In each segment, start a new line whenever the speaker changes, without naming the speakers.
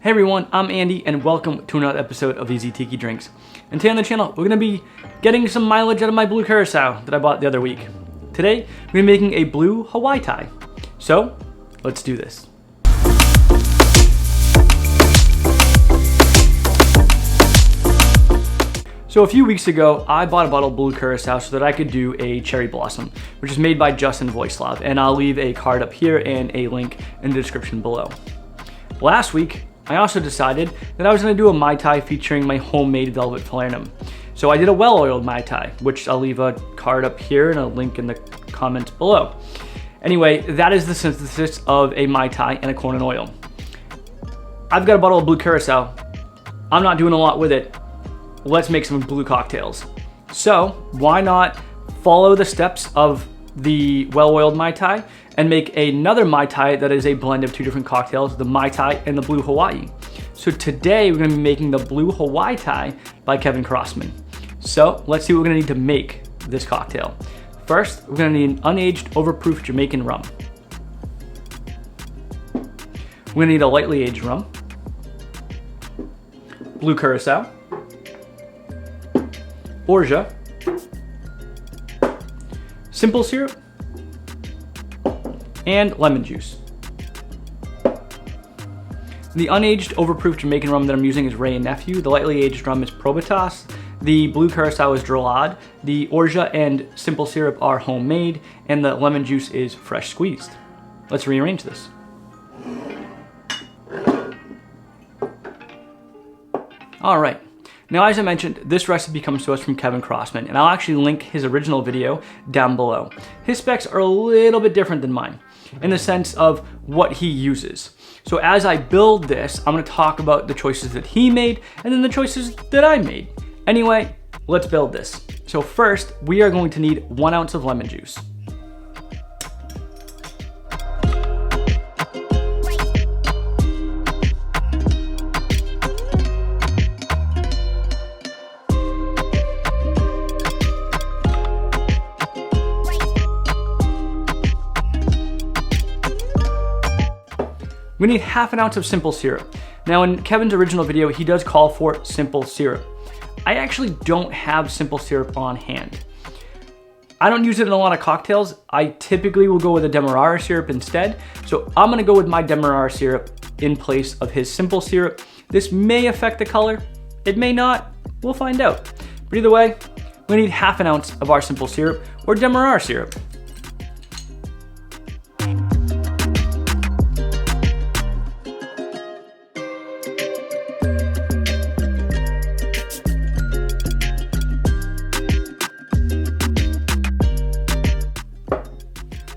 Hey everyone, I'm Andy and welcome to another episode of Easy Tiki Drinks. And today on the channel, we're going to be getting some mileage out of my Blue Curacao that I bought the other week. Today, we're going to be making a blue Hawai-Tai. So, let's do this. So a few weeks ago, I bought a bottle of Blue Curacao so that I could do a cherry blossom, which is made by Justin Voislav, and I'll leave a card up here and a link in the description below. Last week, I also decided that I was going to do a Mai Tai featuring my homemade velvet falernum. So I did a well-oiled Mai Tai, which I'll leave a card up here and a link in the comments below. Anyway, that is the synthesis of a Mai Tai and a corn and oil. I've got a bottle of Blue Curacao. I'm not doing a lot with it. Let's make some blue cocktails. So why not follow the steps of the well-oiled Mai Tai and make another Mai Tai that is a blend of two different cocktails, the Mai Tai and the Blue Hawaii. So today we're going to be making the Blue Hawai-Tai by Kevin Crossman. So let's see what we're going to need to make this cocktail. First, we're going to need an unaged, overproof Jamaican rum. We're going to need a lightly aged rum, Blue Curacao, Orgeat, simple syrup, and lemon juice. The unaged, overproof Jamaican rum that I'm using is Wray Nephew. The lightly aged rum is Probitas. The Blue Curacao is Drillaud. The Orgeat and simple syrup are homemade, and the lemon juice is fresh squeezed. Let's rearrange this. All right. Now, as I mentioned, this recipe comes to us from Kevin Crossman, and I'll actually link his original video down below. His specs are a little bit different than mine in the sense of what he uses. So as I build this, I'm going to talk about the choices that he made and then the choices that I made. Anyway, let's build this. So first, we are going to need 1 ounce of lemon juice. We need half an ounce of simple syrup. Now in Kevin's original video, he does call for simple syrup. I actually don't have simple syrup on hand. I don't use it in a lot of cocktails. I typically will go with a Demerara syrup instead. So I'm gonna go with my Demerara syrup in place of his simple syrup. This may affect the color. It may not, we'll find out. But either way, we need half an ounce of our simple syrup or Demerara syrup.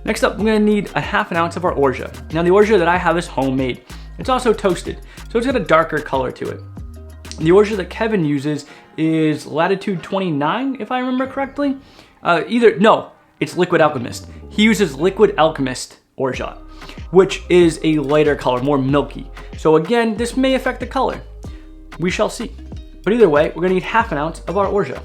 Next up, we're gonna need a half an ounce of our Orgeat. Now the Orgeat that I have is homemade. It's also toasted, so it's got a darker color to it. The Orgeat that Kevin uses is Latitude 29, if I remember correctly. It's Liquid Alchemist. He uses Liquid Alchemist Orgeat, which is a lighter color, more milky. So again, this may affect the color. We shall see. But either way, we're gonna need half an ounce of our Orgeat.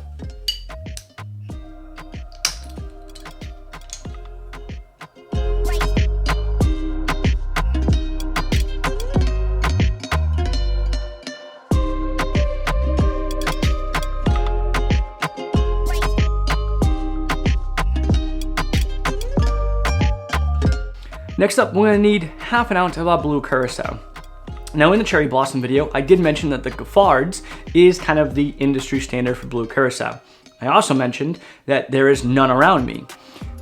Next up, we're gonna need half an ounce of our Blue Curacao. Now in the Cherry Blossom video, I did mention that the Giffard's is kind of the industry standard for Blue Curacao. I also mentioned that there is none around me.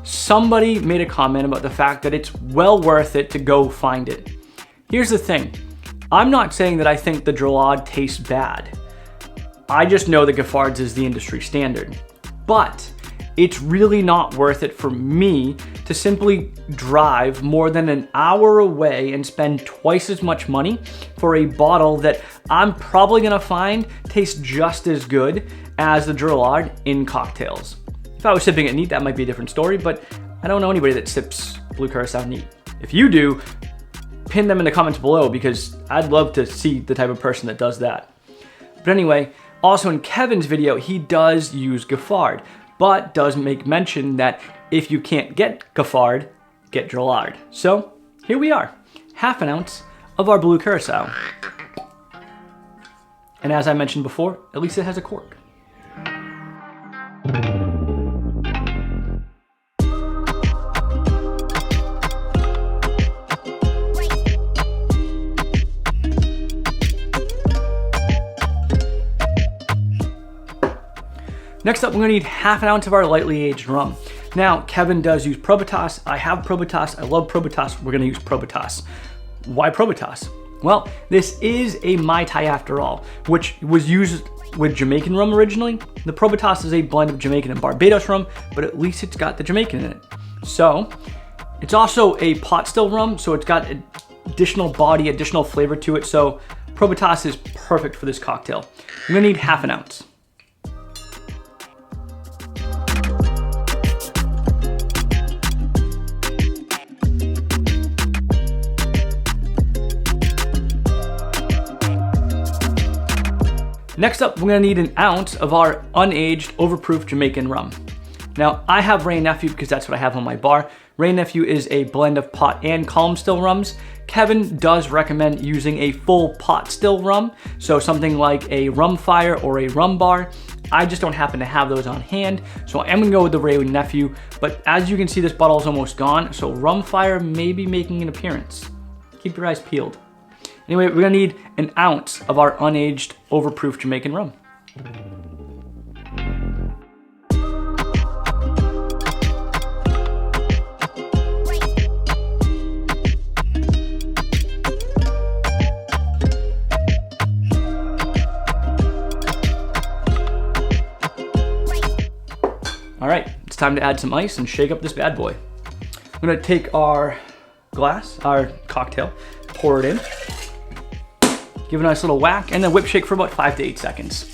Somebody made a comment about the fact that it's well worth it to go find it. Here's the thing, I'm not saying that I think the Drillaud tastes bad. I just know that Giffard's is the industry standard. But it's really not worth it for me to simply drive more than an hour away and spend twice as much money for a bottle that I'm probably gonna find tastes just as good as the Drillaud in cocktails. If I was sipping it neat, that might be a different story, but I don't know anybody that sips Blue Curacao neat. If you do, pin them in the comments below because I'd love to see the type of person that does that. But anyway, also in Kevin's video, he does use Giffard, but does make mention that if you can't get Giffard, get Drillaud. So here we are, half an ounce of our Blue Curacao. And as I mentioned before, at least it has a cork. Next up, we're gonna need half an ounce of our lightly aged rum. Now, Kevin does use Probitas. I have Probitas, I love Probitas, we're gonna use Probitas. Why Probitas? Well, this is a Mai Tai after all, which was used with Jamaican rum originally. The Probitas is a blend of Jamaican and Barbados rum, but at least it's got the Jamaican in it. So, it's also a pot still rum, so it's got additional body, additional flavor to it, so Probitas is perfect for this cocktail. I'm gonna need half an ounce. Next up, we're gonna need an ounce of our unaged, overproof Jamaican rum. Now, I have Wray Nephew because that's what I have on my bar. Wray Nephew is a blend of pot and column still rums. Kevin does recommend using a full pot still rum, so something like a rum fire or a rum bar. I just don't happen to have those on hand, so I am gonna go with the Wray Nephew, but as you can see, this bottle is almost gone, so rum fire may be making an appearance. Keep your eyes peeled. Anyway, we're gonna need an ounce of our unaged, overproof Jamaican rum. All right, it's time to add some ice and shake up this bad boy. I'm gonna take our glass, our cocktail, pour it in, give a nice little whack, and then whip shake for about 5 to 8 seconds.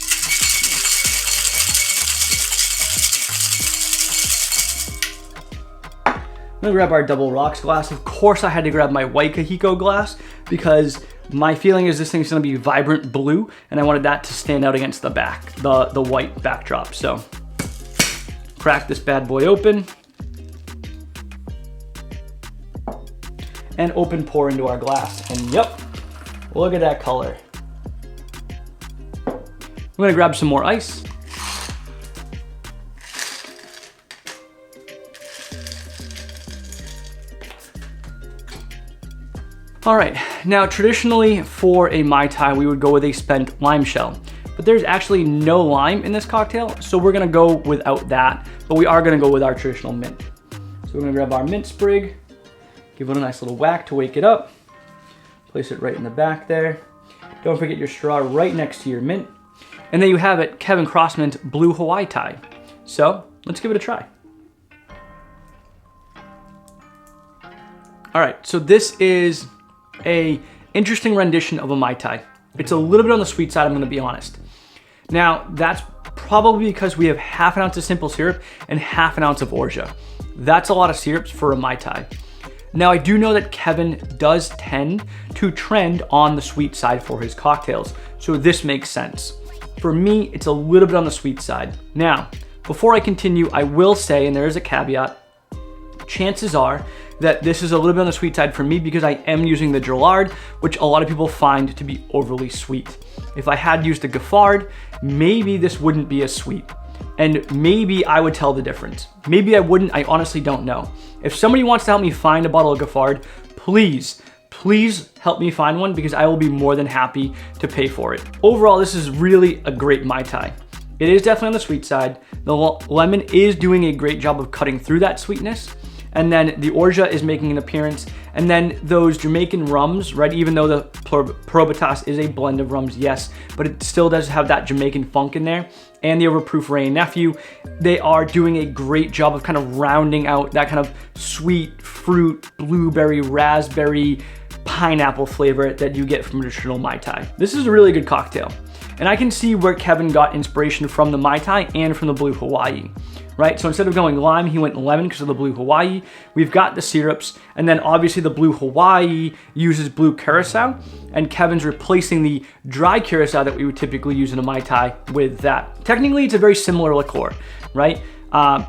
I'm gonna grab our double rocks glass. Of course, I had to grab my white Kahiko glass because my feeling is this thing's gonna be vibrant blue, and I wanted that to stand out against the back, the white backdrop. So, crack this bad boy open, and open pour into our glass. And yep, look at that color. I'm gonna grab some more ice. All right, now traditionally for a Mai Tai, we would go with a spent lime shell, but there's actually no lime in this cocktail, so we're gonna go without that, but we are gonna go with our traditional mint. So we're gonna grab our mint sprig, give it a nice little whack to wake it up. Place it right in the back there. Don't forget your straw right next to your mint. And there you have it, Kevin Crossman's Blue Hawai-Tai. So let's give it a try. All right, so this is a interesting rendition of a Mai Tai. It's a little bit on the sweet side, I'm gonna be honest. Now, that's probably because we have half an ounce of simple syrup and half an ounce of Orgeat. That's a lot of syrups for a Mai Tai. Now, I do know that Kevin does tend to trend on the sweet side for his cocktails, so this makes sense. For me, it's a little bit on the sweet side. Now, before I continue, I will say, and there is a caveat, chances are that this is a little bit on the sweet side for me because I am using the Drillaud, which a lot of people find to be overly sweet. If I had used a Giffard, maybe this wouldn't be as sweet. And maybe I would tell the difference. Maybe I wouldn't, I honestly don't know. If somebody wants to help me find a bottle of Giffard, please help me find one because I will be more than happy to pay for it. Overall, this is really a great Mai Tai. It is definitely on the sweet side. The lemon is doing a great job of cutting through that sweetness. And then the Orgeat is making an appearance. And then those Jamaican rums, right? Even though the Probitas is a blend of rums, yes, but it still does have that Jamaican funk in there. And the overproof Wray Nephew, they are doing a great job of kind of rounding out that kind of sweet fruit, blueberry, raspberry, pineapple flavor that you get from a traditional Mai Tai. This is a really good cocktail. And I can see where Kevin got inspiration from the Mai Tai and from the Blue Hawaii, right? So instead of going lime, he went lemon because of the Blue Hawaii. We've got the syrups, and then obviously the Blue Hawaii uses Blue Curacao, and Kevin's replacing the dry Curacao that we would typically use in a Mai Tai with that. Technically, it's a very similar liqueur, right?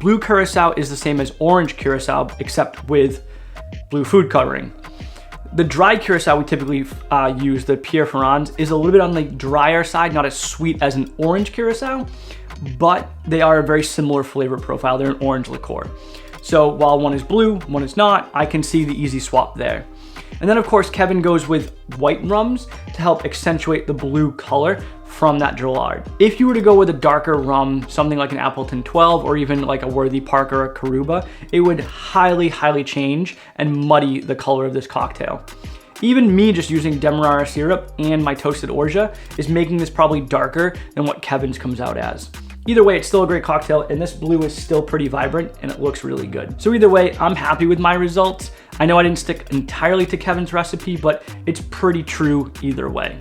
Blue Curacao is the same as orange Curacao, except with blue food coloring. The dry Curacao we typically use, the Pierre Ferrand's, is a little bit on the drier side, not as sweet as an orange Curacao, but they are a very similar flavor profile. They're an orange liqueur. So while one is blue, one is not, I can see the easy swap there. And then of course, Kevin goes with white rums to help accentuate the blue color from that Drillaud. If you were to go with a darker rum, something like an Appleton 12 or even like a Worthy Park or a Caruba, it would highly, highly change and muddy the color of this cocktail. Even me just using Demerara Syrup and my toasted Orgeat is making this probably darker than what Kevin's comes out as. Either way, it's still a great cocktail, and this blue is still pretty vibrant and it looks really good. So either way, I'm happy with my results. I know I didn't stick entirely to Kevin's recipe, but it's pretty true either way.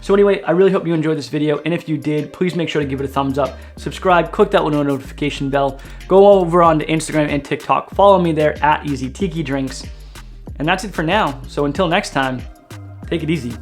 So anyway, I really hope you enjoyed this video, and if you did, please make sure to give it a thumbs up, subscribe, click that little notification bell, go over onto Instagram and TikTok, follow me there at EasyTikiDrinks, and that's it for now. So until next time, take it easy.